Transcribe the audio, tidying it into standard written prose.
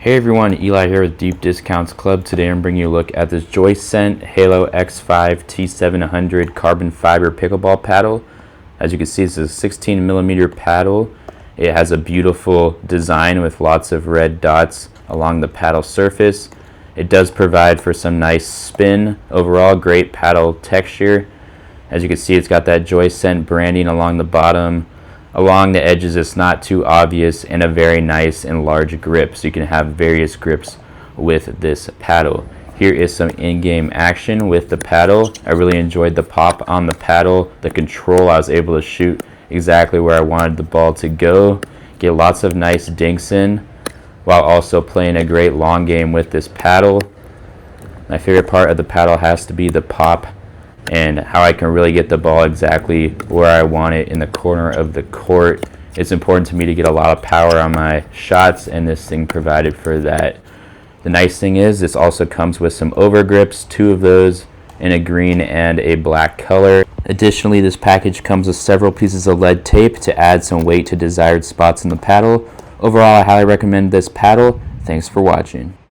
Hey everyone, Eli here with Deep Discounts Club. Today I'm bringing you a look at this Joysent Halo X5 T700 carbon fiber pickleball paddle. As you can see, it's a 16mm paddle. It has a beautiful design with lots of red dots along the paddle surface. It does provide for some nice spin. Overall, great paddle texture. As you can see, it's got that Joysent branding along the bottom. Along the edges, it's not too obvious, and a very nice and large grip, so you can have various grips with this paddle. Here is some in-game action with the paddle. I really enjoyed the pop on the paddle, the control. I was able to shoot exactly where I wanted the ball to go, get lots of nice dinks in, while also playing a great long game with this paddle. My favorite part of the paddle has to be the pop and how I can really get the ball exactly where I want it in the corner of the court. It's important to me to get a lot of power on my shots, and this thing provided for that. The nice thing is this also comes with some over grips, 2 of those in a green and a black color. Additionally, this package comes with several pieces of lead tape to add some weight to desired spots in the paddle. Overall, I highly recommend this paddle. Thanks for watching.